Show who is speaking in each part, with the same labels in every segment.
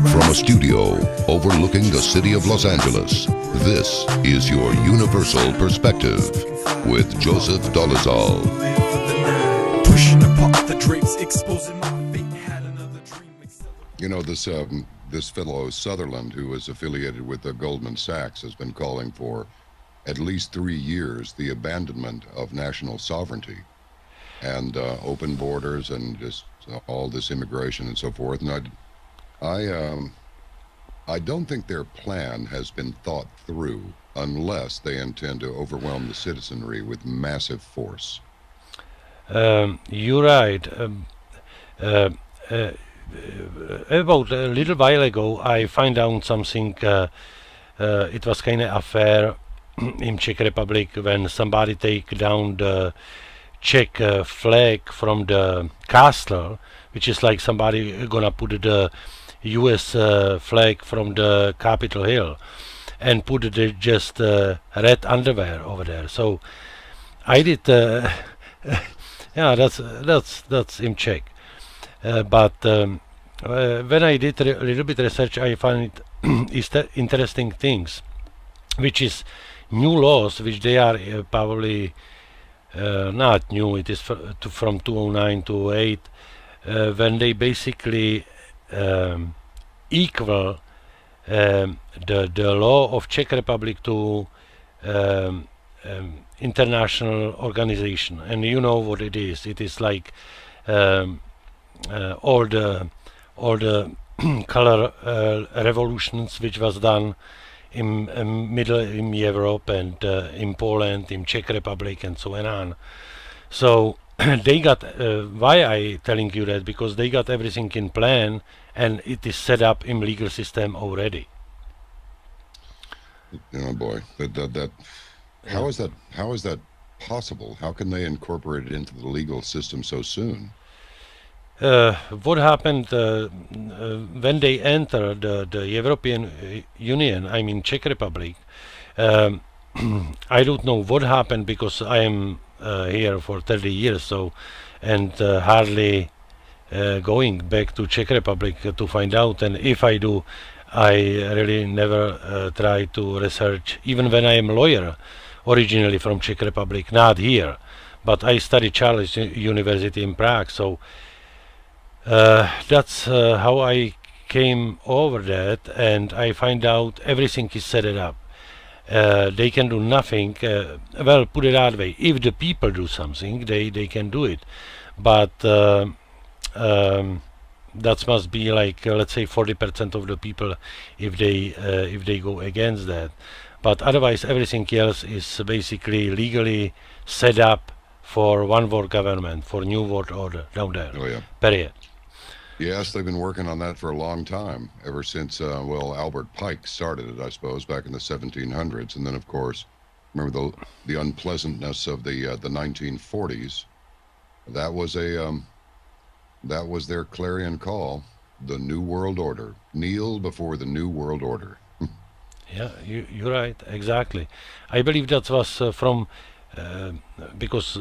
Speaker 1: From a studio overlooking the city of Los Angeles, this is your Universal Perspective with Joseph Dolezal. You know, this fellow Sutherland, who is affiliated with Goldman Sachs, has been calling for at least 3 years the abandonment of national sovereignty and open borders and just all this immigration and so forth. And I don't think their plan has been thought through unless they intend to overwhelm the citizenry with massive force.
Speaker 2: You're right. About a little while ago, I found out something. It was kind of affair in Czech Republic when somebody take down the Czech flag from the castle, which is like somebody gonna put the U.S. flag from the Capitol Hill and put it just red underwear over there. So I did. Yeah, that's in Czech. But when I did a little bit research, I found interesting things, which is new laws, which they are probably not new. It is from 2009 to 2008, when they basically equal the law of Czech Republic to international organization. And you know what it is. It is like all the color revolutions which was done in middle in Europe and in Poland, in Czech Republic, and so on. So they got why I telling you that, because they got everything in plan and it is set up in legal system already.
Speaker 1: Oh boy, how is that possible? How can they incorporate it into the legal system so soon?
Speaker 2: What happened when they entered the European Union, I mean Czech Republic, I don't know what happened, because I am here for 30 years, so, and hardly going back to Czech Republic to find out, and if I do, I really never try to research, even when I am a lawyer, originally from Czech Republic, not here, but I studied Charles University in Prague, so that's how I came over that, and I find out everything is set it up. They can do nothing. Well, put it that way, if the people do something, they can do it, but that must be like let's say 40% of the people if they go against that. But otherwise, everything else is basically legally set up for one world government, for new world order down there.
Speaker 1: Oh yeah.
Speaker 2: Period.
Speaker 1: Yes, they've been working on that for a long time, ever since, well, Albert Pike started it, I suppose, back in the 1700s. And then, of course, remember the unpleasantness of the 1940s. That was their clarion call, the New World Order. Kneel before the New World Order.
Speaker 2: Yeah, you're right, exactly. I believe that was from, because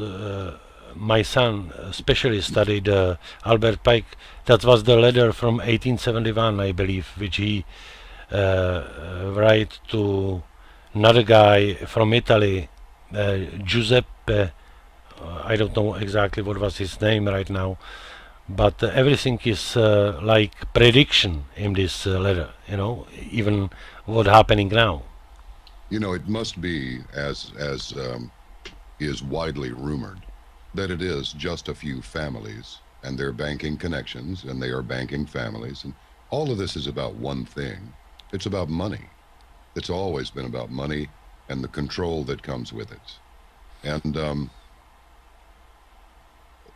Speaker 2: my son especially studied Albert Pike. That was the letter from 1871, I believe, which he write to another guy from Italy, Giuseppe. I don't know exactly what was his name right now, but everything is like prediction in this letter. You know, even what happening now.
Speaker 1: You know, it must be as is widely rumored, that it is just a few families and their banking connections, and they are banking families, and all of this is about one thing. It's about money. It's always been about money and the control that comes with it. And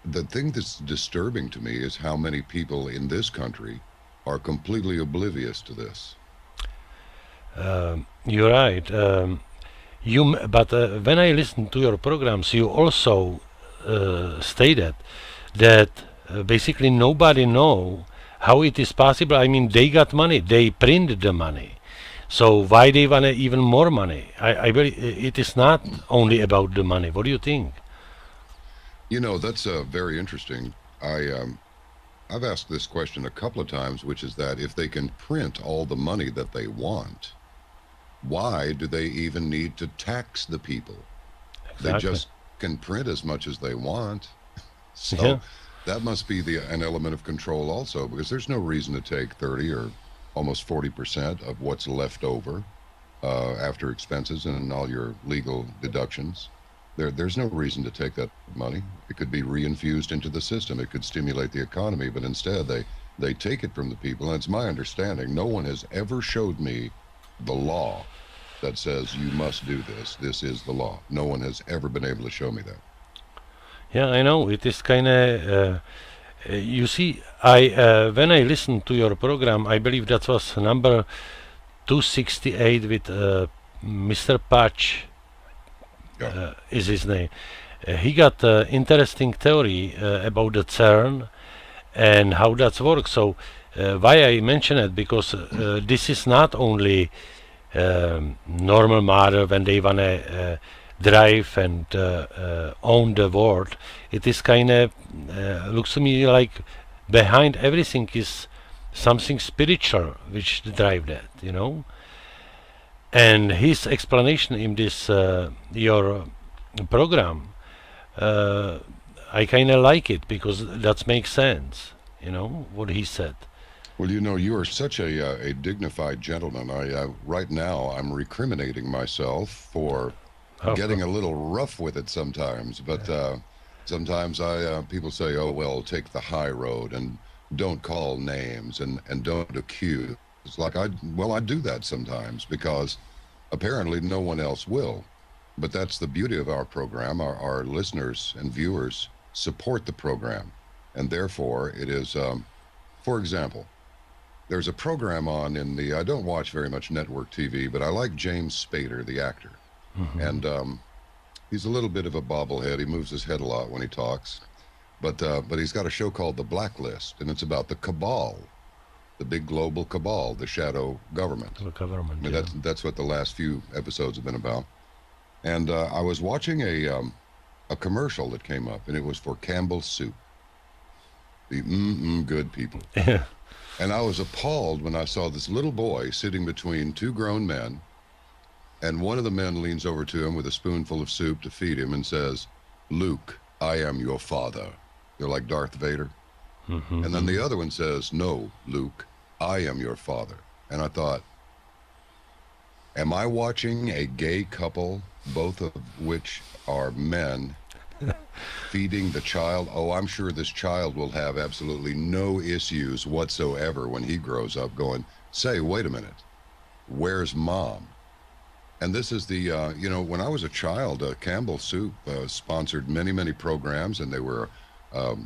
Speaker 1: the thing that's disturbing to me is how many people in this country are completely oblivious to this.
Speaker 2: You're right. But when I listen to your programs, you also stated that basically nobody know how it is possible. I mean, they got money, they printed the money, so why they want even more money? I believe it is not only about the money. What do you think?
Speaker 1: You know, that's very interesting. I've asked this question a couple of times, which is that if they can print all the money that they want, why do they even need to tax the people?
Speaker 2: Exactly.
Speaker 1: They just can print as much as they want. So
Speaker 2: Yeah.
Speaker 1: that must be an element of control also, because there's no reason to take 30 or almost 40% of what's left over after expenses and all your legal deductions. There's no reason to take that money. It could be reinfused into the system. It could stimulate the economy, but instead they take it from the people. And it's my understanding, no one has ever showed me the law that says you must do this. This is the law. No one has ever been able to show me that.
Speaker 2: Yeah, I know. It is kind of. You see, I when I listened to your program, I believe that was number 268 with Mr. Patch.
Speaker 1: Yeah.
Speaker 2: Is his name. He got interesting theory about the CERN and how that works. So why I mention it, because this is not only normal matter when they want to drive and own the world. It is kind of looks to me like behind everything is something spiritual which drive that, you know. And his explanation in this your program, I kind of like it because that makes sense, you know, what he said.
Speaker 1: Well, you know, you are such a dignified gentleman. Right now I'm recriminating myself for getting a little rough with it sometimes, but sometimes people say, oh, well, take the high road and don't call names and don't accuse. It's like, I do that sometimes because apparently no one else will. But that's the beauty of our program. Our listeners and viewers support the program. And therefore it is, for example, there's a program on in the, I don't watch very much network TV, but I like James Spader, the actor. Mm-hmm. And he's a little bit of a bobblehead. He moves his head a lot when he talks. But he's got a show called The Blacklist, and it's about the cabal, the big global cabal, the shadow government.
Speaker 2: The government,
Speaker 1: I mean,
Speaker 2: yeah.
Speaker 1: That's what the last few episodes have been about. And I was watching a commercial that came up, and it was for Campbell's Soup. The good people.
Speaker 2: Yeah.
Speaker 1: And I was appalled when I saw this little boy sitting between two grown men, and one of the men leans over to him with a spoonful of soup to feed him and says, "Luke, I am your father." You're like Darth Vader. Mm-hmm. And then the other one says, "No, Luke, I am your father." And I thought, am I watching a gay couple, both of which are men, feeding the child? Oh, I'm sure this child will have absolutely no issues whatsoever when he grows up going, say, wait a minute, where's mom? And this is the, you know, when I was a child, Campbell Soup sponsored many, many programs, and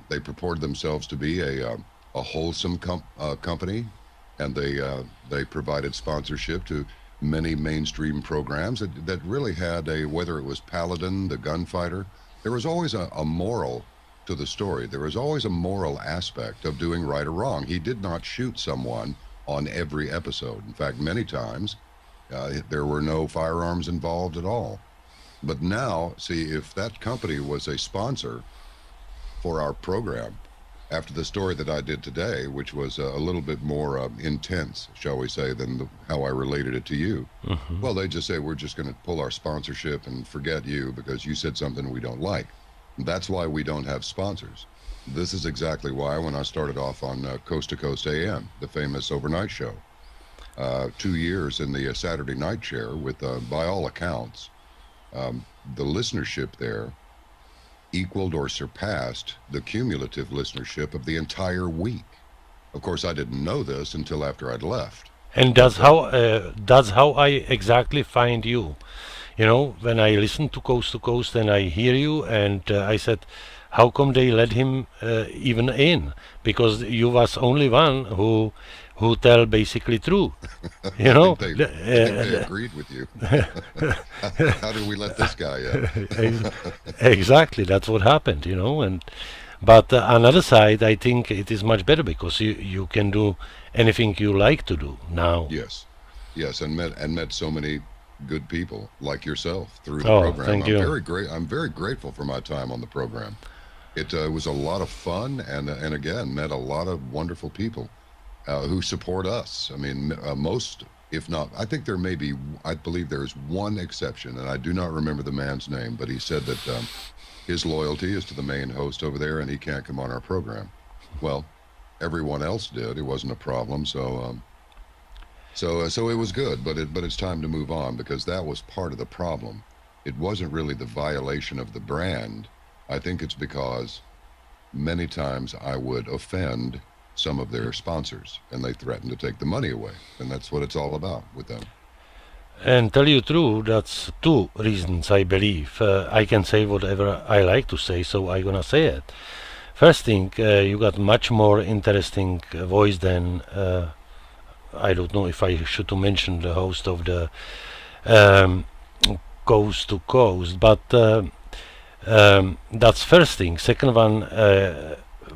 Speaker 1: they purported themselves to be a wholesome company, and they provided sponsorship to many mainstream programs that really had whether it was Paladin, the gunfighter, there was always a moral to the story. There was always a moral aspect of doing right or wrong. He did not shoot someone on every episode. In fact, many times, there were no firearms involved at all. But now, see, if that company was a sponsor for our program, after the story that I did today, which was a little bit more intense, shall we say, than how I related it to you, well, they just say, we're just going to pull our sponsorship and forget you because you said something we don't like. That's why we don't have sponsors. This is exactly why when I started off on Coast to Coast AM, the famous overnight show, 2 years in the Saturday night chair with, by all accounts, the listenership there equaled or surpassed the cumulative listenership of the entire week. Of course, I didn't know this until after I'd left.
Speaker 2: And that's how I exactly find you. You know, when I listen to Coast and I hear you, and I said, how come they let him even in? Because you was only one who tell basically true. You know,
Speaker 1: I think they agreed with you. How did we let this guy in?
Speaker 2: Exactly, that's what happened. You know, and but another side, I think it is much better because you can do anything you like to do now.
Speaker 1: Yes, and met so many good people like yourself through the
Speaker 2: Oh,
Speaker 1: program.
Speaker 2: thank you.
Speaker 1: I'm very grateful for my time on the program. It was a lot of fun, and again, met a lot of wonderful people who support us. I mean, most, if not, I think there may be, I believe there is one exception, and I do not remember the man's name, but he said that his loyalty is to the main host over there, and he can't come on our program. Well, everyone else did. It wasn't a problem, so it was good. But it's time to move on, because that was part of the problem. It wasn't really the violation of the brand. I think it's because many times I would offend some of their sponsors, and they threatened to take the money away, and that's what it's all about with them.
Speaker 2: And tell you true, that's two reasons I believe. I can say whatever I like to say, so I'm gonna say it. First thing, you got much more interesting voice than I don't know if I should to mention the host of the Coast to Coast, but that's first thing. Second one,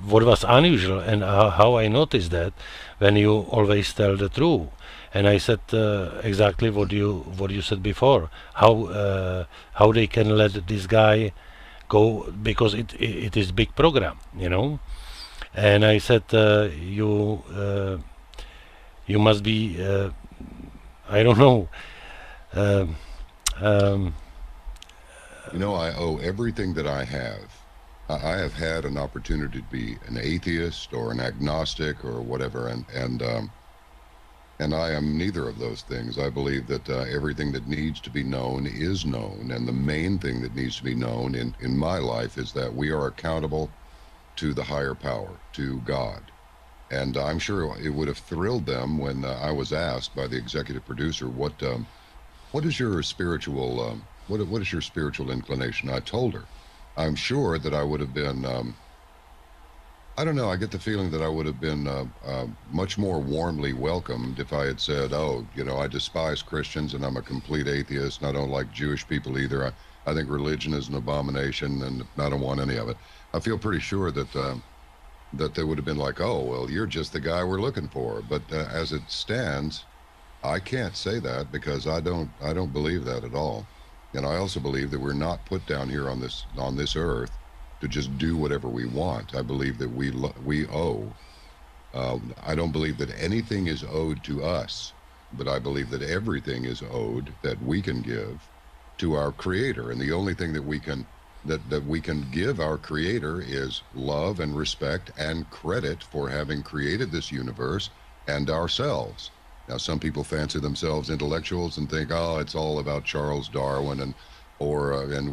Speaker 2: what was unusual, and how I noticed that, when you always tell the truth. And I said exactly what you said before. How they can let this guy go, because it is big program, you know. And I said you must be I don't know.
Speaker 1: You know, I owe everything that I have. I have had an opportunity to be an atheist or an agnostic or whatever, and I am neither of those things. I believe that everything that needs to be known is known, and the main thing that needs to be known in my life is that we are accountable to the higher power, to God. And I'm sure it would have thrilled them when I was asked by the executive producer, what is your spiritual what is your spiritual inclination? I told her. I'm sure that I would have been I don't know, I get the feeling that I would have been much more warmly welcomed if I had said, oh, you know, I despise Christians and I'm a complete atheist and I don't like Jewish people either. I think religion is an abomination and I don't want any of it. I feel pretty sure that that they would have been like, oh, well, you're just the guy we're looking for. But as it stands, I can't say that, because I don't believe that at all. And I also believe that we're not put down here on this earth to just do whatever we want. I believe that we owe. I don't believe that anything is owed to us, but I believe that everything is owed that we can give to our Creator. And the only thing that we can give our Creator is love and respect and credit for having created this universe and ourselves. Now, some people fancy themselves intellectuals and think, oh, it's all about Charles Darwin and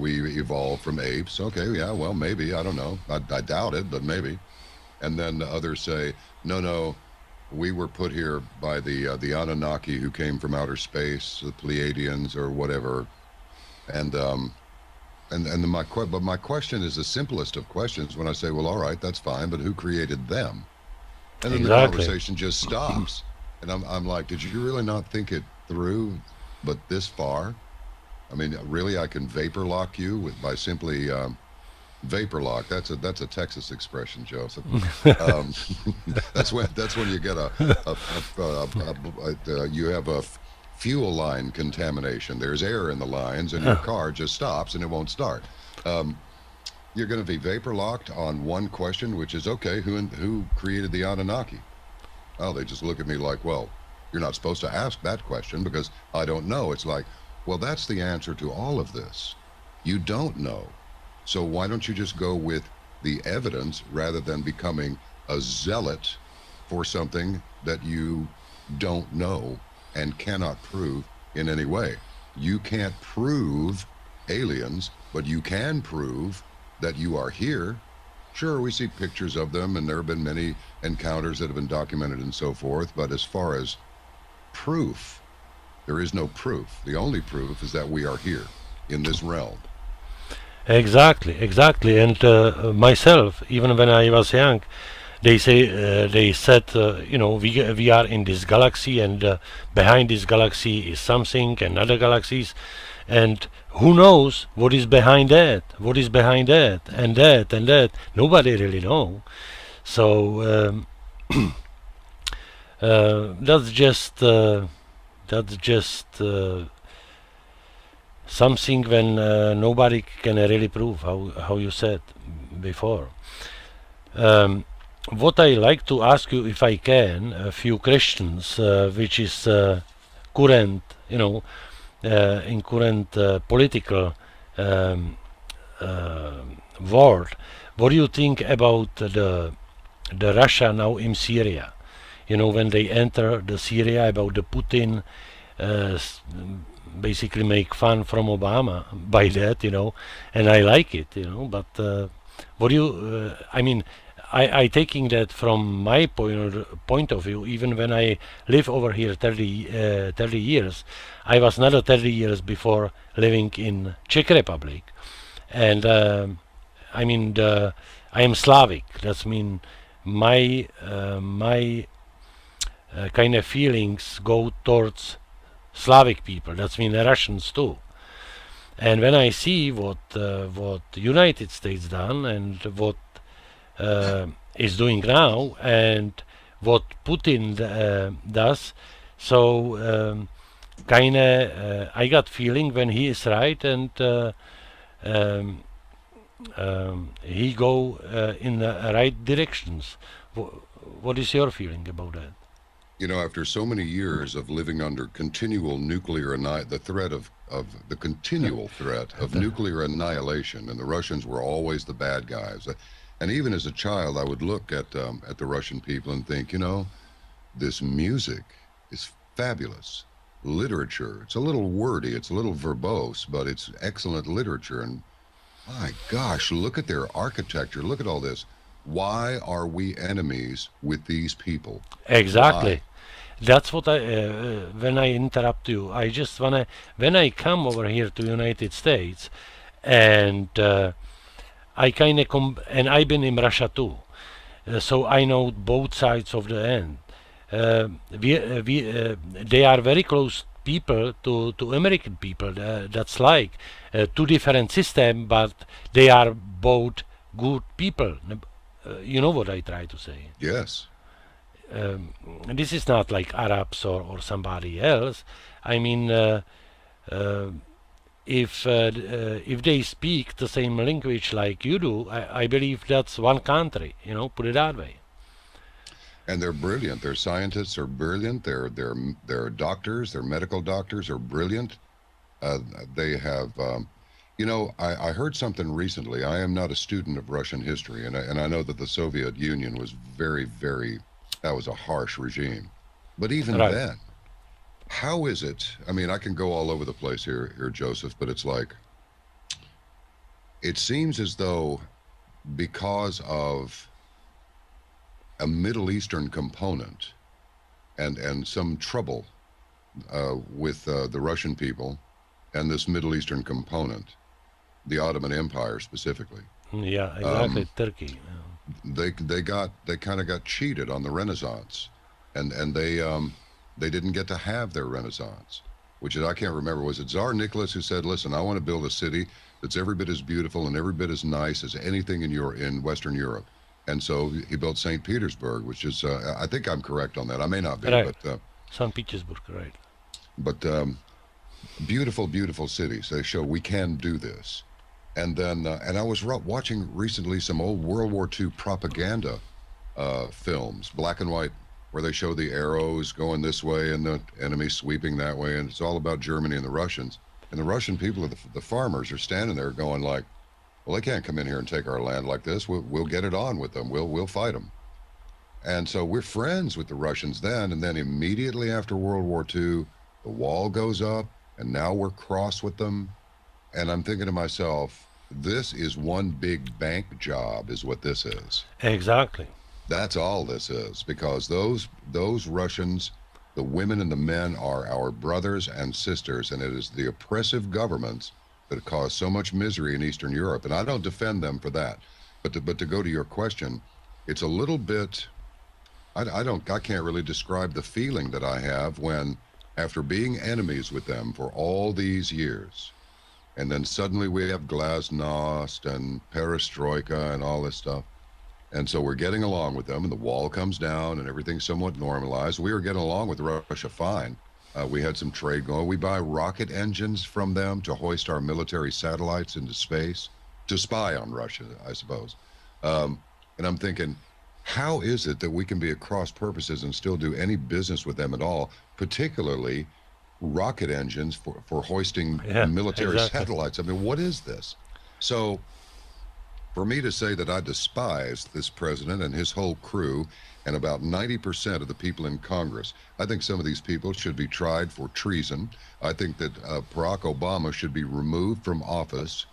Speaker 1: we evolved from apes. Okay, yeah, well, maybe, I don't know. I doubt it, but maybe. And then others say, no, we were put here by the Anunnaki who came from outer space, the Pleiadians or whatever. But my question is the simplest of questions when I say, well, all right, that's fine, but who created them? And then the conversation just stops. And I'm like, did you really not think it through, but this far? I mean, really, I can vapor lock you by simply vapor lock. That's a Texas expression, Joseph. That's when you get you have a fuel line contamination. There's air in the lines, and your car just stops and it won't start. You're going to be vapor locked on one question, which is, okay, who created the Anunnaki? Oh, they just look at me like, well, you're not supposed to ask that question because I don't know. It's like, well, that's the answer to all of this. You don't know. So why don't you just go with the evidence rather than becoming a zealot for something that you don't know and cannot prove in any way? You can't prove aliens, but you can prove that you are here. Sure, we see pictures of them, and there have been many encounters that have been documented and so forth, but as far as proof, there is no proof. The only proof is that we are here in this realm.
Speaker 2: Exactly. And myself, even when I was young, they said, you know, we are in this galaxy, and behind this galaxy is something, and other galaxies, and who knows what is behind that, and that. Nobody really know. So that's just something when nobody can really prove, how you said, before. What I like to ask you, if I can, a few questions, which is current, in current political world. What do you think about the Russia now in Syria? When they enter the Syria, about the Putin, basically make fun from Obama by that, and I like it, but what do you, I taking that from my point of view, even when I live over here 30 years, I was not 30 years before living in Czech Republic, and I am Slavic. That's mean my kind of feelings go towards Slavic people. That's mean the Russians too. And when I see what United States done and what is doing now and what Putin does, so I got feeling when he is right, and he go in the right directions. What is your feeling about that?
Speaker 1: After so many years of living under continual nuclear the threat of the continual threat of nuclear annihilation, and the Russians were always the bad guys. And even as a child, I would look at the Russian people and think, this music is fabulous. Literature, it's a little wordy, it's a little verbose, but it's excellent literature. And my gosh, look at their architecture, look at all this. Why are we enemies with these people?
Speaker 2: Exactly.
Speaker 1: Why?
Speaker 2: That's what when I interrupt you, I just wanna, when I come over here to United States, and I kind of and I've been in Russia too, so I know both sides of the end. They are very close people to American people. That's like two different systems, but they are both good people. You know what I try to say?
Speaker 1: Yes.
Speaker 2: This is not like Arabs or somebody else. If they speak the same language like you do, I believe that's one country. Put it that way.
Speaker 1: And they're brilliant. Their scientists are brilliant. Their doctors, their medical doctors are brilliant. They have. I heard something recently. I am not a student of Russian history, and I know that the Soviet Union was very, very. That was a harsh regime. But even then, how is it? I can go all over the place here, Joseph, but it's like, it seems as though because of a Middle Eastern component and some trouble with the Russian people and this Middle Eastern component, the Ottoman Empire specifically.
Speaker 2: Yeah, exactly. Turkey.
Speaker 1: They kind of got cheated on the Renaissance, and they didn't get to have their Renaissance, which is, I can't remember, was it Tsar Nicholas who said, listen, I want to build a city that's every bit as beautiful and every bit as nice as anything in Western Europe. And so he built St. Petersburg, which is, I think I'm correct on that. I may not be,
Speaker 2: right.
Speaker 1: But
Speaker 2: St. Petersburg, right.
Speaker 1: But beautiful, beautiful cities. They show we can do this. And then, and I was watching recently some old World War II propaganda films, black and white, where they show the arrows going this way and the enemy sweeping that way, and it's all about Germany and the Russians. And the Russian people, the farmers, are standing there going like, well, they can't come in here and take our land like this. We'll get it on with them. We'll fight them. And so we're friends with the Russians then, and then immediately after World War II, the wall goes up, and now we're cross with them. And I'm thinking to myself, this is one big bank job is what this is.
Speaker 2: Exactly.
Speaker 1: That's all this is, because those Russians, the women and the men, are our brothers and sisters, and it is the oppressive governments that cause so much misery in Eastern Europe. And I don't defend them for that. But to go to your question, it's a little bit, I can't really describe the feeling that I have when, after being enemies with them for all these years, and then suddenly we have glasnost and perestroika and all this stuff. And so we're getting along with them, and the wall comes down and everything's somewhat normalized. We were getting along with Russia fine. We had some trade going. We buy rocket engines from them to hoist our military satellites into space, to spy on Russia, I suppose. And I'm thinking, how is it that we can be at cross purposes and still do any business with them at all, particularly rocket engines for hoisting military satellites? I mean, what is this? So for me to say that I despise this president and his whole crew and about 90% of the people in Congress, I think some of these people should be tried for treason. I think that Barack Obama should be removed from office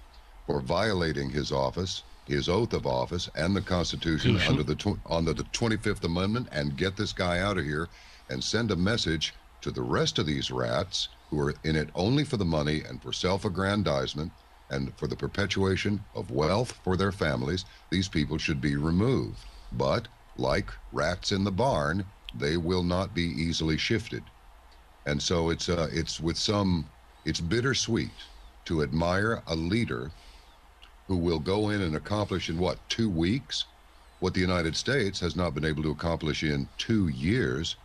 Speaker 1: for violating his office, his oath of office, and the Constitution under the 25th Amendment, and get this guy out of here and send a message to the rest of these rats who are in it only for the money and for self-aggrandizement and for the perpetuation of wealth for their families. These people should be removed. But like rats in the barn, they will not be easily shifted. And so it's bittersweet to admire a leader who will go in and accomplish in 2 weeks what the United States has not been able to accomplish in 2 years.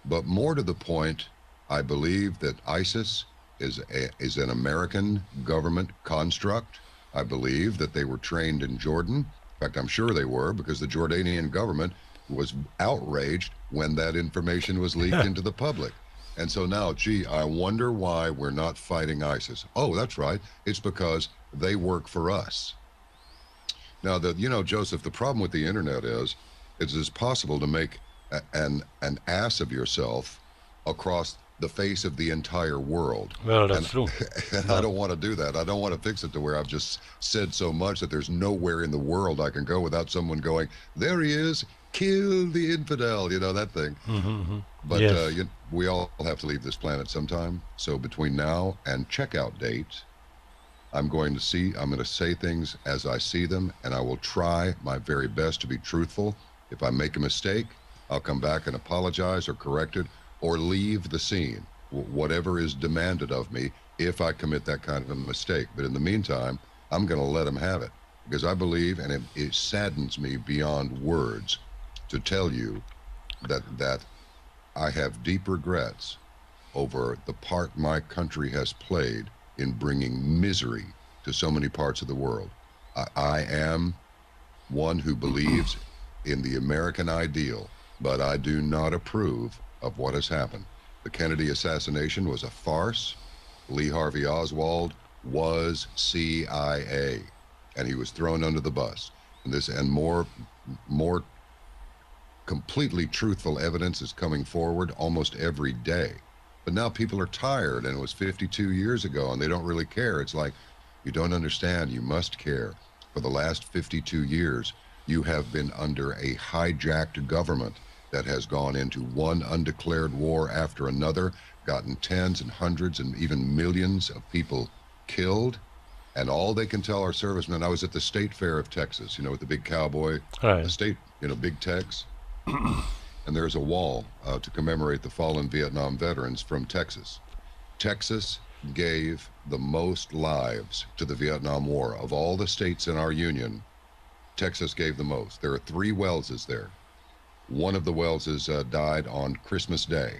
Speaker 1: But more to the point, I believe that ISIS is an American government construct. I believe that they were trained in Jordan. In fact, I'm sure they were, because the Jordanian government was outraged when that information was leaked into the public. And so now, gee, I wonder why we're not fighting ISIS. Oh, that's right. It's because they work for us. Now, Joseph, the problem with the internet is it's possible to make an ass of yourself across the face of the entire world.
Speaker 2: Well, that's true.
Speaker 1: And I don't want to do that. I don't want to fix it to where I've just said so much that there's nowhere in the world I can go without someone going, there he is, kill the infidel, that thing. But yes. We all have to leave this planet sometime. So between now and checkout date, I'm going to say things as I see them, and I will try my very best to be truthful. If I make a mistake, I'll come back and apologize or correct it, or leave the scene, whatever is demanded of me if I commit that kind of a mistake. But in the meantime, I'm going to let them have it, because I believe, and it saddens me beyond words to tell you that I have deep regrets over the part my country has played in bringing misery to so many parts of the world. I am one who believes in the American ideal, but I do not approve of what has happened. The Kennedy assassination was a farce. Lee Harvey Oswald was CIA, and he was thrown under the bus. And more completely truthful evidence is coming forward almost every day. But now people are tired, and it was 52 years ago, and they don't really care. It's like, you don't understand, you must care. For the last 52 years, you have been under a hijacked government that has gone into one undeclared war after another, gotten tens and hundreds and even millions of people killed. And all they can tell our servicemen, I was at the State Fair of Texas, with the big cowboy,
Speaker 2: right.
Speaker 1: The state, Big Tex. And there's a wall to commemorate the fallen Vietnam veterans from Texas. Texas gave the most lives to the Vietnam War. Of all the states in our union, Texas gave the most. There are 3 Wellses there. One of the Wellses died on Christmas Day.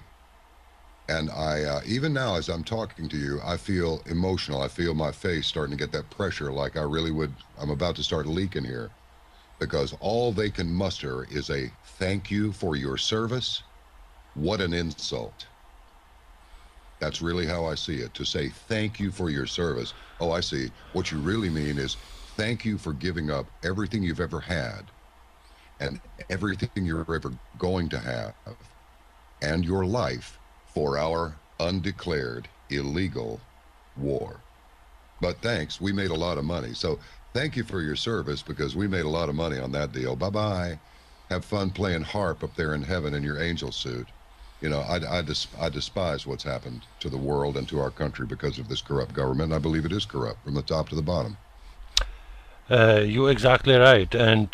Speaker 1: And I, even now as I'm talking to you, I feel emotional. I feel my face starting to get that pressure like I really would. I'm about to start leaking here. Because all they can muster is a thank you for your service. What an insult. That's really how I see it. To say thank you for your service. Oh, I see. What you really mean is thank you for giving up everything you've ever had and everything you're ever going to have and your life for our undeclared illegal war. But thanks, we made a lot of money. So thank you for your service, because we made a lot of money on that deal. Bye-bye. Have fun playing harp up there in heaven in your angel suit. I despise what's happened to the world and to our country because of this corrupt government. And I believe it is corrupt from the top to the bottom.
Speaker 2: You're exactly right. And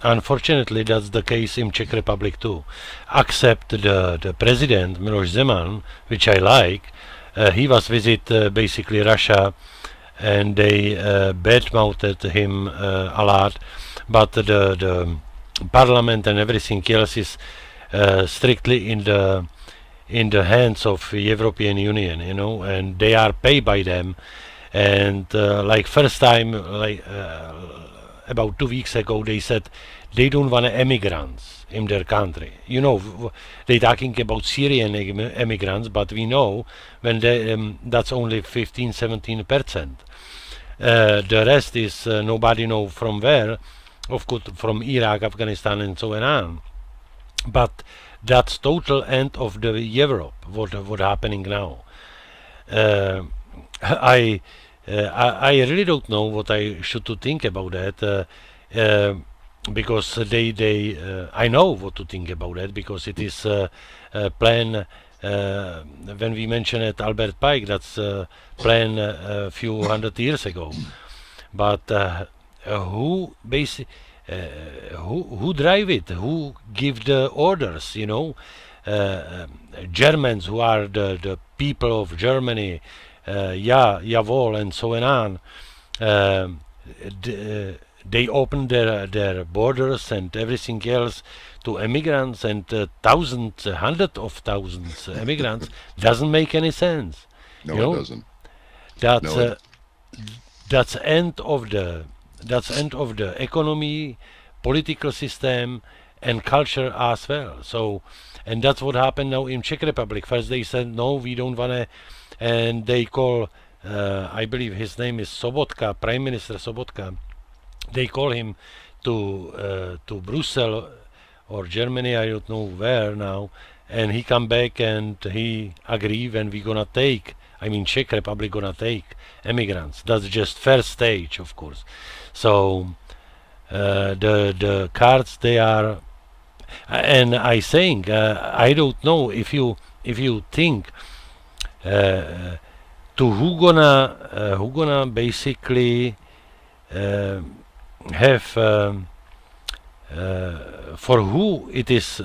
Speaker 2: unfortunately, that's the case in Czech Republic too. Except the president, Miloš Zeman, which I like, he was visit basically Russia, and they badmouthed him a lot, but the parliament and everything else is strictly in the hands of European Union, and they are paid by them. And like first time, about 2 weeks ago, they said they don't want immigrants in their country. You know, they're talking about Syrian immigrants, but we know when that's only 15-17%. The rest is nobody know from where, of course, from Iraq, Afghanistan, and so on. But that's total end of the Europe. What happening now? I really don't know what I should to think about that, because I know what to think about that, because it is a plan. When we mention it, Albert Pike, that's a plan a few hundred years ago. But who drive it? Who give the orders? You know, Germans, who are the people of Germany, Jawohl, and so on. They open their borders and everything else to immigrants, and thousands, hundreds of thousands immigrants. Doesn't make any sense.
Speaker 1: No,
Speaker 2: you know?
Speaker 1: It doesn't.
Speaker 2: That's end of the economy, political system, and culture as well. So, and that's what happened now in Czech Republic. First they said no, we don't wanna, and they call, I believe his name is Sobotka, Prime Minister Sobotka. They call him to Brussels or Germany, I don't know where now, and he come back and he agree when we gonna take, I mean Czech Republic gonna take immigrants. That's just first stage, of course. So the cards they are, and I saying I don't know if you think to who gonna basically have for who it is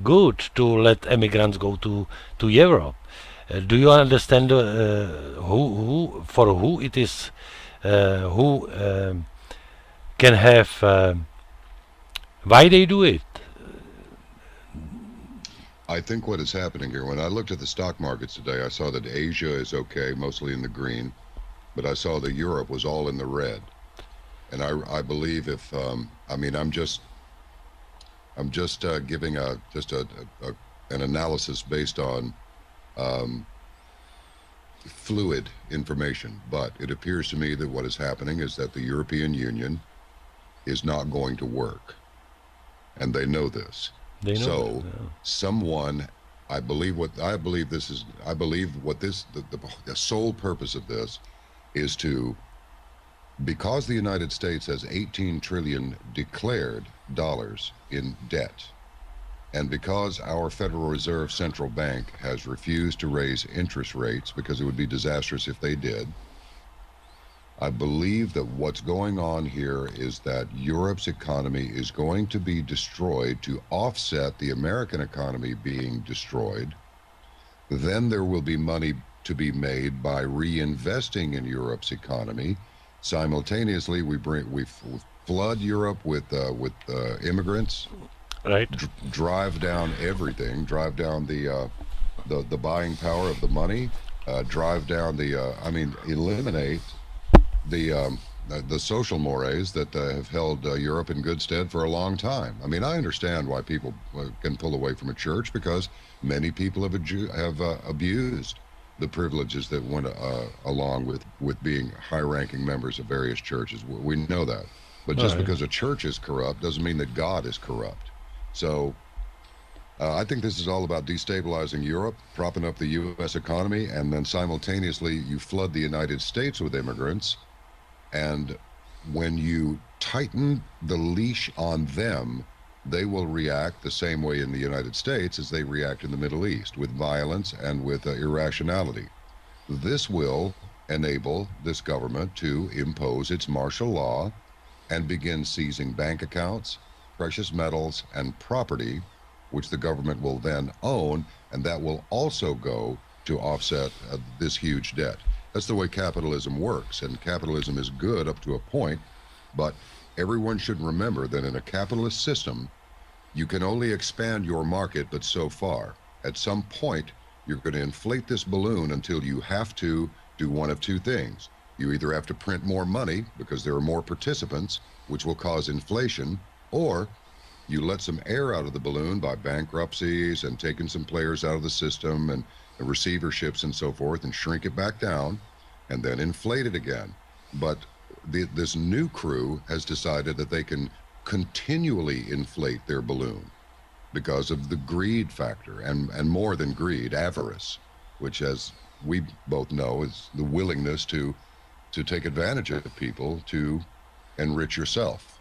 Speaker 2: good to let immigrants go to Europe. Do you understand who for who it is who can have why they do it?
Speaker 1: I think what is happening here, when I looked at the stock markets today, I saw that Asia is okay, mostly in the green, but I saw that Europe was all in the red. And I believe if I mean I'm just giving an analysis based on fluid information, but it appears to me that what is happening is that the European Union is not going to work, and they know this.
Speaker 2: They know
Speaker 1: so
Speaker 2: that, yeah.
Speaker 1: Someone, I believe what this the sole purpose of this is to, because the United States has 18 trillion declared dollars in debt, and because our Federal Reserve Central Bank has refused to raise interest rates because it would be disastrous if they did, I believe that what's going on here is that Europe's economy is going to be destroyed to offset the American economy being destroyed. Then there will be money to be made by reinvesting in Europe's economy. Simultaneously, we flood Europe with immigrants,
Speaker 2: right?
Speaker 1: Drive down everything, drive down the buying power of the money, drive down eliminate the social mores that have held Europe in good stead for a long time. I mean, I understand why people can pull away from a church, because many people have abused the privileges that went along with being high-ranking members of various churches. We know that. But just because a church is corrupt doesn't mean that God is corrupt. So I think this is all about destabilizing Europe, propping up the U.S. economy, and then simultaneously you flood the United States with immigrants. And when you tighten the leash on them, they will react the same way in the United States as they react in the Middle East, with violence and with irrationality. This will enable this government to impose its martial law and begin seizing bank accounts, precious metals, and property, which the government will then own, and that will also go to offset this huge debt. That's the way capitalism works, and capitalism is good up to a point, but everyone should remember that in a capitalist system, you can only expand your market but so far. At some point, you're going to inflate this balloon until you have to do one of two things. You either have to print more money because there are more participants, which will cause inflation, or you let some air out of the balloon by bankruptcies and taking some players out of the system and receiverships and so forth, and shrink it back down and then inflate it again. But this new crew has decided that they can continually inflate their balloon because of the greed factor, and more than greed, avarice, which, as we both know, is the willingness to take advantage of people to enrich yourself.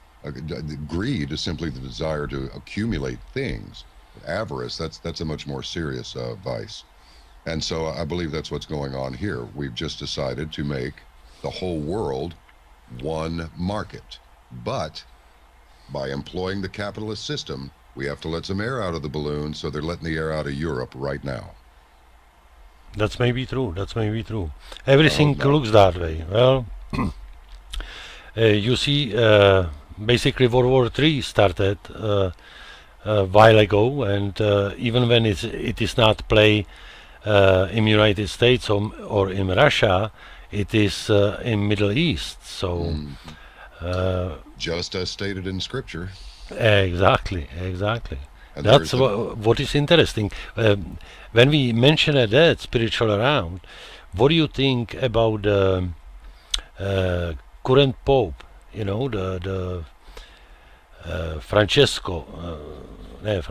Speaker 1: Greed is simply the desire to accumulate things. Avarice, that's a much more serious vice. And so I believe that's what's going on here. We've just decided to make the whole world one market. But by employing the capitalist system, we have to let some air out of the balloon, so they're letting the air out of Europe right now.
Speaker 2: That's maybe true. That's maybe true. Everything looks that way. Well, you see, basically World War III started a while ago, and even when it is not play in United States or in Russia, it is in Middle East. So
Speaker 1: just as stated in Scripture.
Speaker 2: Exactly. And that's what is interesting. When we mention that spiritual around, what do you think about the current Pope? You know, the Francesco.
Speaker 1: Yeah.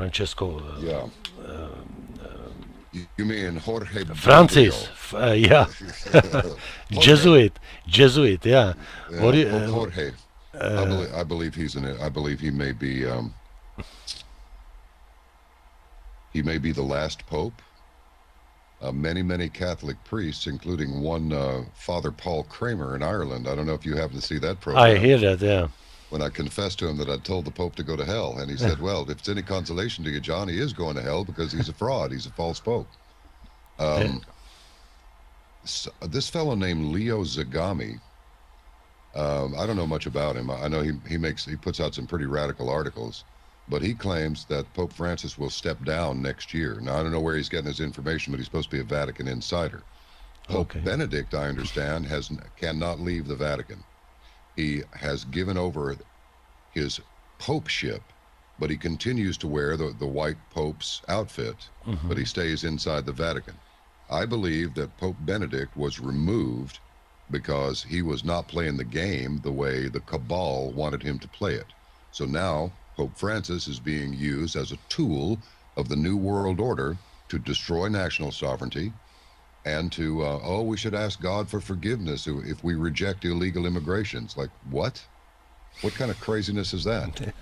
Speaker 1: You mean Jorge
Speaker 2: Francis? Yeah. Jesuit. Yeah. What do you,
Speaker 1: Jorge. I believe he's in it. I believe he may be. He may be the last pope. Many Catholic priests, including one Father Paul Kramer in Ireland. I don't know if you happen to see that program.
Speaker 2: I hear that, yeah.
Speaker 1: When I confessed to him that I'd told the Pope to go to hell, and he said, well, if it's any consolation to you, John, he is going to hell because he's a fraud. He's a false Pope. This fellow named Leo Zagami, I don't know much about him. I know he puts out some pretty radical articles, but he claims that Pope Francis will step down next year. Now, I don't know where he's getting his information, but he's supposed to be a Vatican insider. Pope Benedict, I understand, cannot leave the Vatican. He has given over his popeship, but he continues to wear the white Pope's outfit, but he stays inside the Vatican. I believe that Pope Benedict was removed because he was not playing the game the way the cabal wanted him to play it. So now Pope Francis is being used as a tool of the New World Order to destroy national sovereignty and to, we should ask God for forgiveness if we reject illegal immigrations. Like, what? What kind of craziness is that?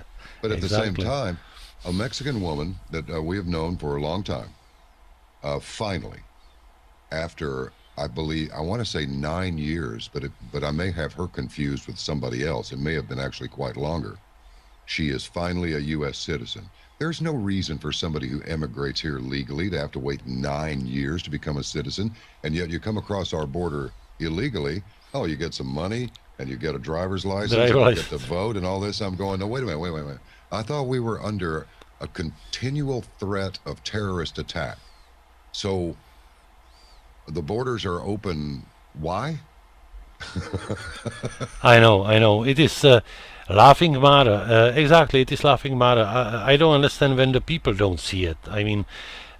Speaker 1: But at the same time, a Mexican woman that we have known for a long time, finally, after, I want to say 9 years, but I may have her confused with somebody else. It may have been actually quite longer. She is finally a U.S. citizen. There's no reason for somebody who emigrates here legally to have to wait 9 years to become a citizen, and yet you come across our border illegally. Oh, you get some money, and you get a driver's license, and you get to vote, and all this. I'm going, no, wait a minute. I thought we were under a continual threat of terrorist attack. So the borders are open. Why?
Speaker 2: I know. It is laughing matter. Exactly, it is laughing matter. I don't understand when the people don't see it. I mean,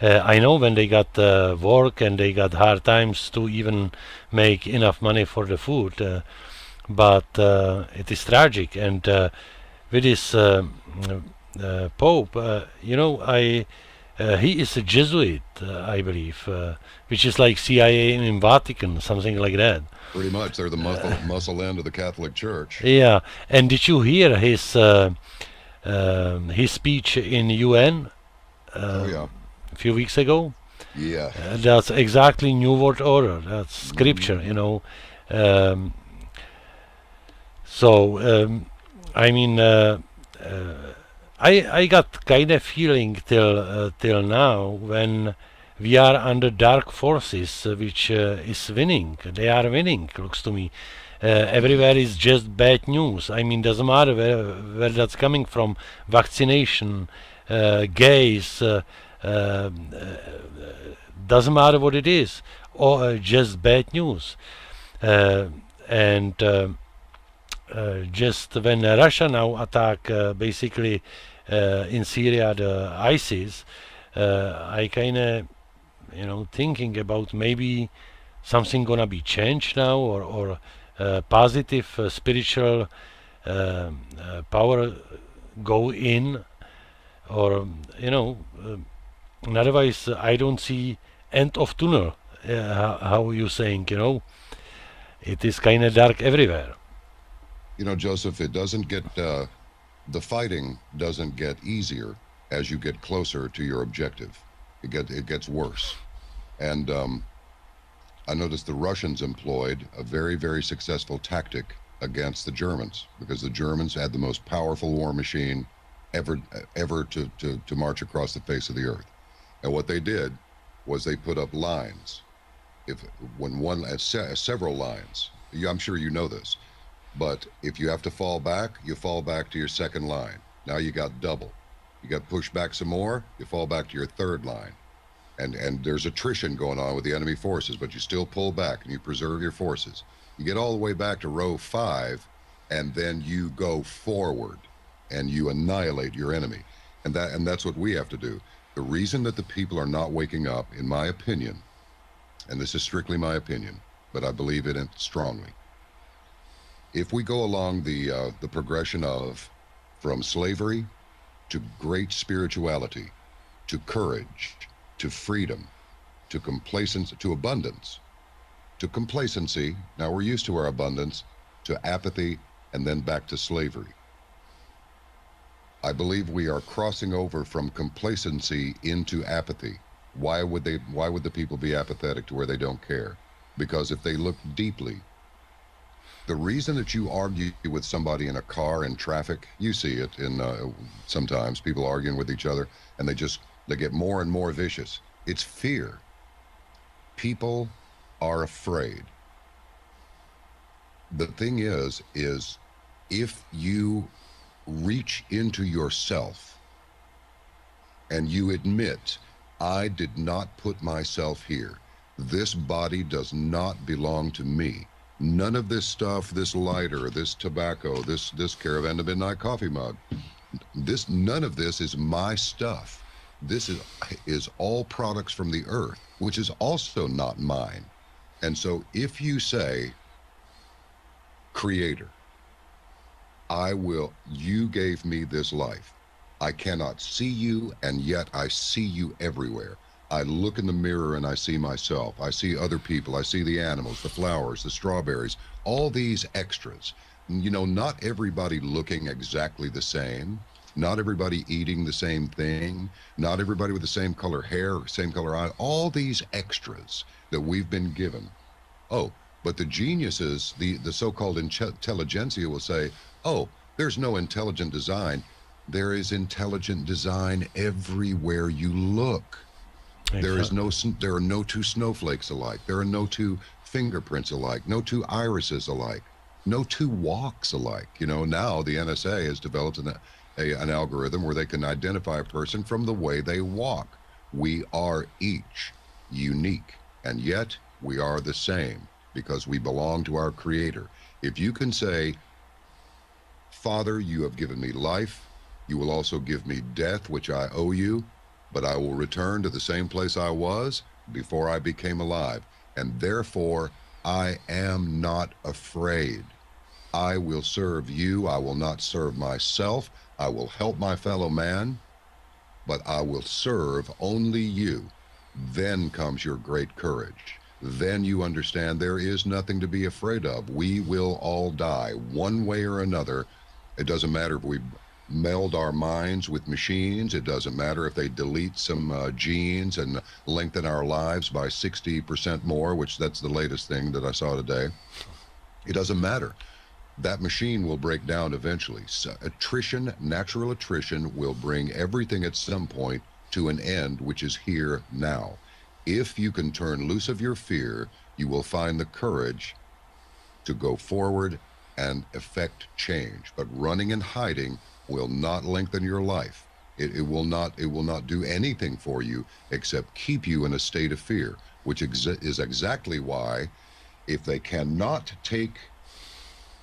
Speaker 2: I know when they got work and they got hard times to even make enough money for the food. But it is tragic. And with this Pope, he is a Jesuit, I believe, which is like CIA in Vatican, something like that.
Speaker 1: Pretty much, they're the muscle end of the Catholic Church.
Speaker 2: Yeah, and did you hear his speech in UN a few weeks ago?
Speaker 1: Yeah.
Speaker 2: That's exactly New World Order. That's scripture, I got kind of feeling till now when we are under dark forces, which is winning. They are winning, looks to me. Everywhere is just bad news. I mean, doesn't matter where that's coming from. Vaccination, gays, doesn't matter what it is, or just bad news. and just when Russia now attack basically in Syria the ISIS, I kind of thinking about maybe something gonna be changed now, or positive spiritual power go in, or otherwise I don't see end of tunnel. How you saying? It is kind of dark everywhere.
Speaker 1: Joseph, it doesn't get the fighting doesn't get easier as you get closer to your objective. It gets worse, and I noticed the Russians employed a very, very successful tactic against the Germans, because the Germans had the most powerful war machine ever to march across the face of the earth. And what they did was they put up lines. Several lines. I'm sure you know this, but if you have to fall back, you fall back to your second line. Now you got double. You got pushed back some more, you fall back to your third line. And there's attrition going on with the enemy forces, but you still pull back and you preserve your forces. You get all the way back to row 5, and then you go forward and you annihilate your enemy. And that's what we have to do. The reason that the people are not waking up, in my opinion, and this is strictly my opinion, but I believe in it strongly. If we go along the progression of from slavery to great spirituality, to courage, to freedom, to complacency, to abundance, to complacency, now we're used to our abundance, to apathy, and then back to slavery. I believe we are crossing over from complacency into apathy. Why would the people be apathetic to where they don't care? Because if they look deeply, the reason that you argue with somebody in a car in traffic, you see it in sometimes people arguing with each other, and they get more and more vicious. It's fear. People are afraid. The thing is if you reach into yourself and you admit, I did not put myself here. This body does not belong to me. None of this stuff, this lighter, this tobacco, this Caravan to Midnight coffee mug, none of this is my stuff. This is all products from the earth, which is also not mine. And so if you say, Creator, you gave me this life. I cannot see you, and yet I see you everywhere. I look in the mirror and I see myself. I see other people. I see the animals, the flowers, the strawberries, all these extras. Not everybody looking exactly the same. Not everybody eating the same thing. Not everybody with the same color hair, same color eye. All these extras that we've been given. Oh, but the geniuses, the so-called intelligentsia will say, oh, there's no intelligent design. There is intelligent design everywhere you look. Exactly. There are no two snowflakes alike. There are no two fingerprints alike. No two irises alike. No two walks alike. Now the NSA has developed an algorithm where they can identify a person from the way they walk. We are each unique, and yet we are the same because we belong to our Creator. If you can say, Father, you have given me life, you will also give me death, which I owe you, but I will return to the same place I was before I became alive, and therefore I am not afraid. I will serve you. I will not serve myself. I will help my fellow man, but I will serve only you. Then comes your great courage. Then you understand there is nothing to be afraid of. We will all die one way or another. It doesn't matter if we meld our minds with machines. It doesn't matter if they delete some genes and lengthen our lives by 60% more, which that's the latest thing that I saw today. It doesn't matter. That machine will break down eventually. So natural attrition will bring everything at some point to an end, which is here now. If you can turn loose of your fear, you will find the courage to go forward and effect change. But running and hiding will not lengthen your life. It will not do anything for you except keep you in a state of fear, which is exactly why if they cannot take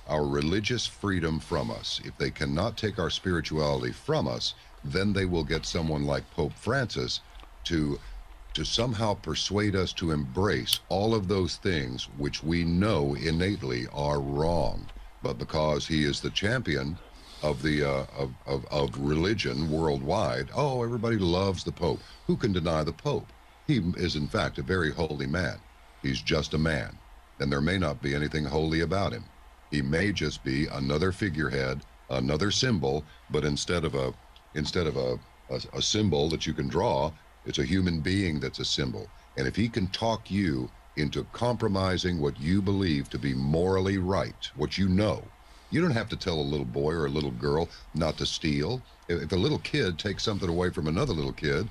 Speaker 1: our religious freedom from us. If they cannot take our spirituality from us, then they will get someone like Pope Francis to somehow persuade us to embrace all of those things which we know innately are wrong. But because he is the champion of the of religion worldwide, oh, everybody loves the Pope. Who can deny the Pope? He is in fact a very holy man. He's just a man, and there may not be anything holy about him. He may just be another figurehead, another symbol, but instead of a symbol that you can draw, it's a human being that's a symbol. And if he can talk you into compromising what you believe to be morally right, what you know, you don't have to tell a little boy or a little girl not to steal. If a little kid takes something away from another little kid,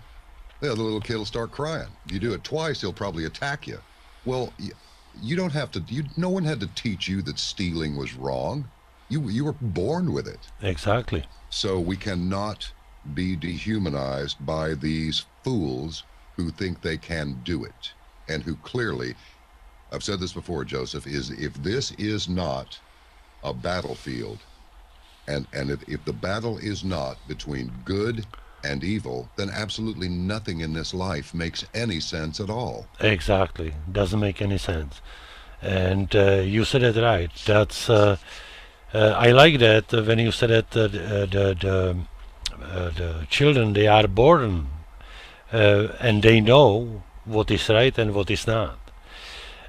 Speaker 1: the other little kid will start crying. If you do it twice, he'll probably attack you. Well, you don't have to, no one had to teach you that stealing was wrong. You were born with it.
Speaker 2: Exactly.
Speaker 1: So we cannot be dehumanized by these fools who think they can do it, and who clearly, I've said this before, Joseph, is if this is not a battlefield, and if the battle is not between good and evil, then absolutely nothing in this life makes any sense at all.
Speaker 2: Exactly. Doesn't make any sense. And you said it right. That's I like that when you said that the children, they are born and they know what is right and what is not.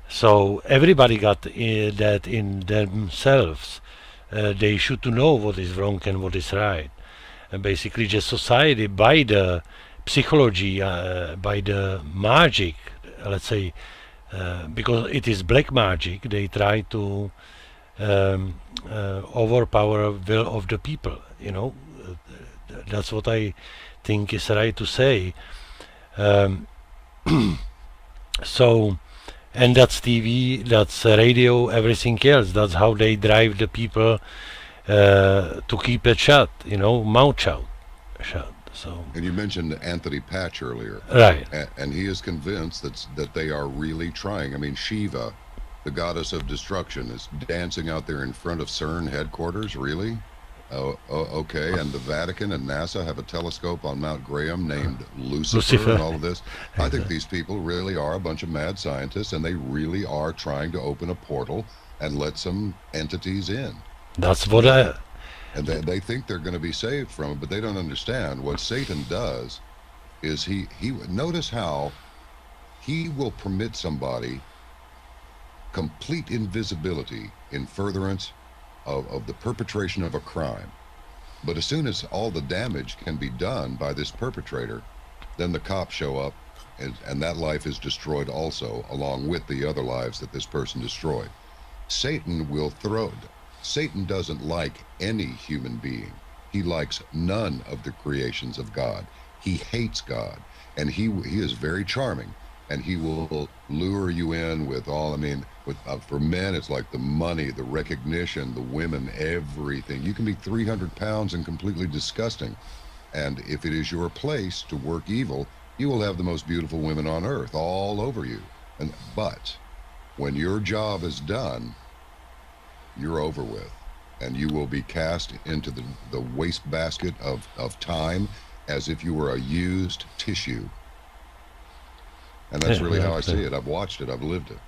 Speaker 2: So everybody got that in themselves. They should to know what is wrong and what is right. And basically just society, by the psychology, by the magic, let's say, because it is black magic, they try to overpower will of the people, you know. That's what I think is right to say. So, and that's TV, that's radio, everything else. That's how they drive the people to keep it shut, you know, mouth shut. So.
Speaker 1: And you mentioned Anthony Patch earlier,
Speaker 2: right?
Speaker 1: And he is convinced that they are really trying. I mean, Shiva, the goddess of destruction, is dancing out there in front of CERN headquarters. Really? Oh, okay. And the Vatican and NASA have a telescope on Mount Graham named Lucifer and all of this. I think these people really are a bunch of mad scientists, and they really are trying to open a portal and let some entities in.
Speaker 2: That's what I...
Speaker 1: And they think they're going to be saved from it, but they don't understand. What Satan does is he notice how he will permit somebody complete invisibility in furtherance of the perpetration of a crime. But as soon as all the damage can be done by this perpetrator, then the cops show up, and that life is destroyed also, along with the other lives that this person destroyed. Satan doesn't like any human being. He likes none of the creations of God. He hates God, and he is very charming, and he will lure you in with all, I mean, for men, it's like the money, the recognition, the women, everything. You can be 300 pounds and completely disgusting, and if it is your place to work evil, you will have the most beautiful women on earth all over you. But when your job is done, you're over with, and you will be cast into the wastebasket of time as if you were a used tissue. And that's really how I see it. I've watched it. I've lived it.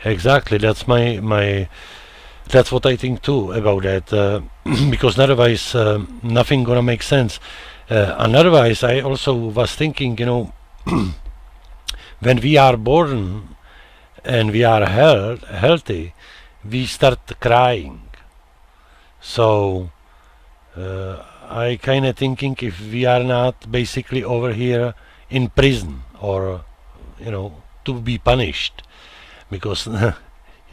Speaker 2: Exactly. That's that's what I think too about that. Because otherwise, nothing gonna make sense. And otherwise, I also was thinking, you know, when we are born and we are healthy, we start crying. So I kind of thinking if we are not basically over here in prison, or you know, to be punished, because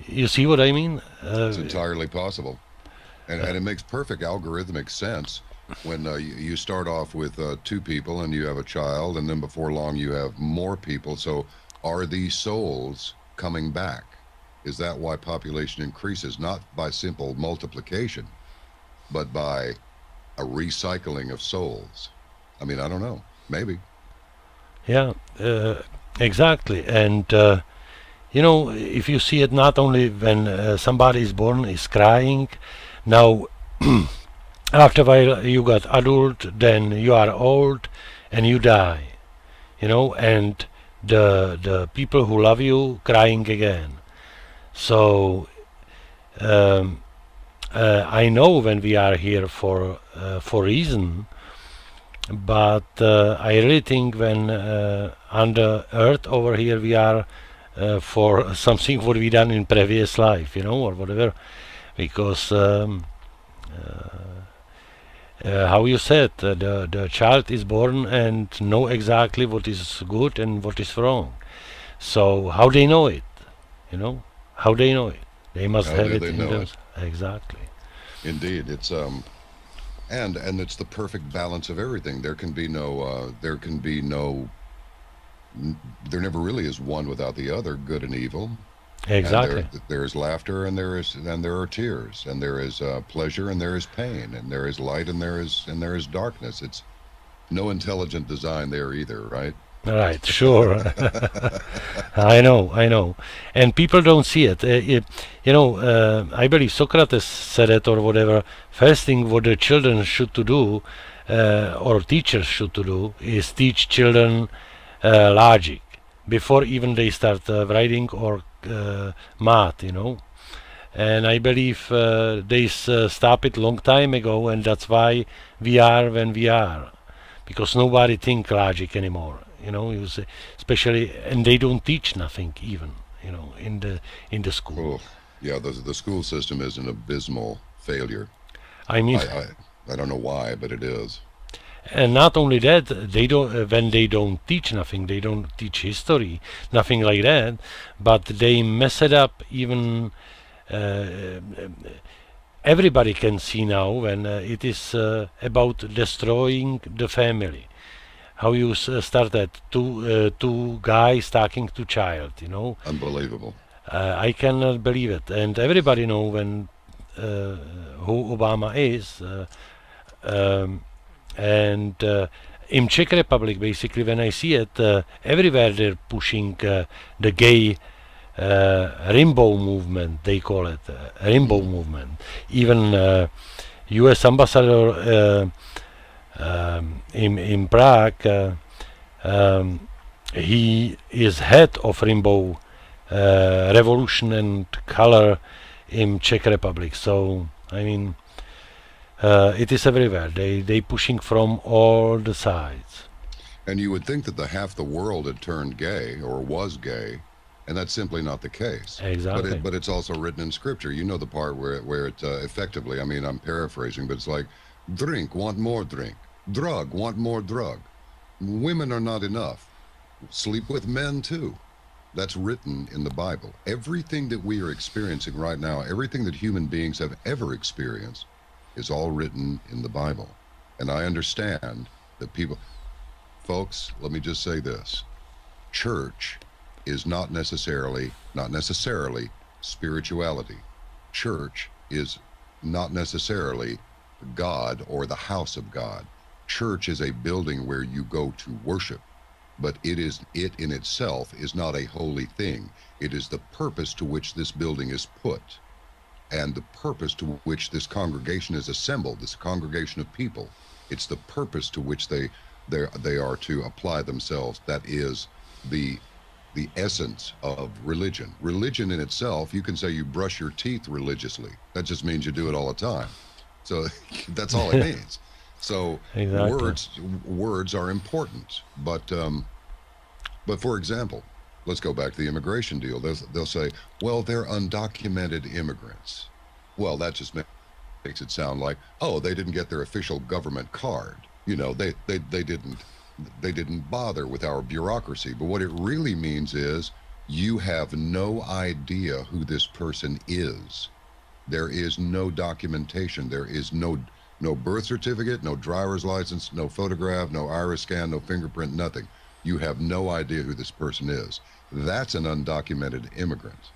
Speaker 2: you see what I mean?
Speaker 1: It's entirely possible, and it makes perfect algorithmic sense when you start off with 2 people and you have a child, and then before long you have more people. So are these souls coming back? Is that why population increases? Not by simple multiplication, but by a recycling of souls. I mean, I don't know. Maybe.
Speaker 2: Yeah, exactly. And you know, if you see it not only when somebody is born is crying, now after a while you got adult, then you are old and you die, you know, and the people who love you crying again. So I know when we are here for reason, but I really think when under earth over here we are for something what we done in previous life, you know, or whatever, because how you said, the child is born and know exactly what is good and what is wrong. So how they know it, you know, how they know it? They must have it in those. Exactly.
Speaker 1: Indeed, it's and it's the perfect balance of everything. There never really is one without the other, good and evil.
Speaker 2: Exactly.
Speaker 1: And there is laughter, and there are tears, and there is pleasure, and there is pain, and there is light, and there is darkness. It's no intelligent design there either, right?
Speaker 2: Right, sure. I know, and people don't see it. You know, I believe Socrates said it or whatever. First thing what the children should to do, or teachers should to do, is teach children logic before even they start writing or math, you know. And I believe they stopped it long time ago, and that's why we are when we are, because nobody think logic anymore. You know, you say, especially, and they don't teach nothing even, you know, in the school.
Speaker 1: Oh, yeah, the school system is an abysmal failure.
Speaker 2: I mean,
Speaker 1: I don't know why, but it is.
Speaker 2: And not only that, they don't. When they don't teach nothing, they don't teach history, nothing like that. But they mess it up. Even everybody can see now when it is about destroying the family. How you started two guys talking to child, you know.
Speaker 1: Unbelievable.
Speaker 2: I cannot believe it, and everybody know when who Obama is, and in Czech Republic, basically, when I see it, everywhere they're pushing the gay rainbow movement. They call it rainbow movement. Even U.S. ambassador. In Prague, he is head of Rainbow Revolution and Color in Czech Republic. So I mean, it is everywhere. They pushing from all the sides.
Speaker 1: And you would think that half the world had turned gay or was gay, and that's simply not the case.
Speaker 2: Exactly.
Speaker 1: But it's also written in Scripture. You know the part where it effectively. I mean, I'm paraphrasing, but it's like, drink, want more drink. Drug, want more drug. Women are not enough. Sleep with men too. That's written in the Bible. Everything that we are experiencing right now, everything that human beings have ever experienced, is all written in the Bible. And I understand that people, folks, let me just say this. Church is not necessarily spirituality. Church is not necessarily God or the house of God. Church is a building where you go to worship, but it in itself is not a holy thing. It is the purpose to which this building is put, and the purpose to which this congregation is assembled, this congregation of people. It's the purpose to which they are to apply themselves. That is the essence of religion. Religion in itself, you can say you brush your teeth religiously. That just means you do it all the time. So that's all it means. So
Speaker 2: exactly.
Speaker 1: words are important, but for example, let's go back to the immigration deal. They'll say, well, they're undocumented immigrants. Well, that just makes it sound like, oh, they didn't get their official government card. You know, they didn't bother with our bureaucracy. But what it really means is you have no idea who this person is. There is no documentation. There is no birth certificate, no driver's license, no photograph, no iris scan, no fingerprint, nothing. You have no idea who this person is. That's an undocumented immigrant.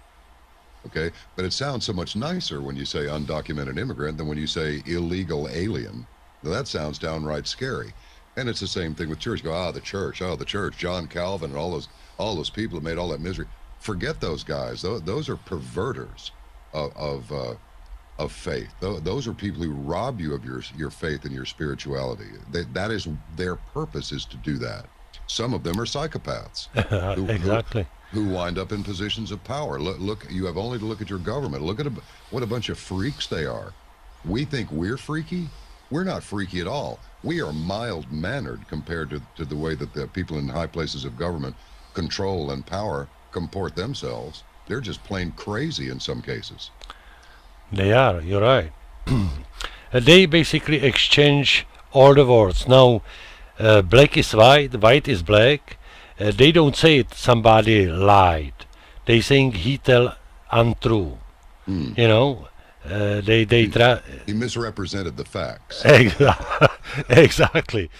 Speaker 1: Okay? But it sounds so much nicer when you say undocumented immigrant than when you say illegal alien. Now, that sounds downright scary. And it's the same thing with church. Go, the church, John Calvin and all those people that made all that misery. Forget those guys. Those are perverters of faith. Those are people who rob you of your faith and your spirituality. That is their purpose, is to do that. Some of them are psychopaths.
Speaker 2: Exactly.
Speaker 1: Who wind up in positions of power. Look, you have only to look at your government. Look at what a bunch of freaks they are. We think we're freaky. We're not freaky at all. We are mild-mannered compared to the way that the people in high places of government, control and power comport themselves. They're just plain crazy in some cases.
Speaker 2: They are, you're right. They basically exchange all the words. Now, black is white is black. They don't say it, somebody lied. They saying he tell untrue. You know, he
Speaker 1: misrepresented the facts.
Speaker 2: Exactly.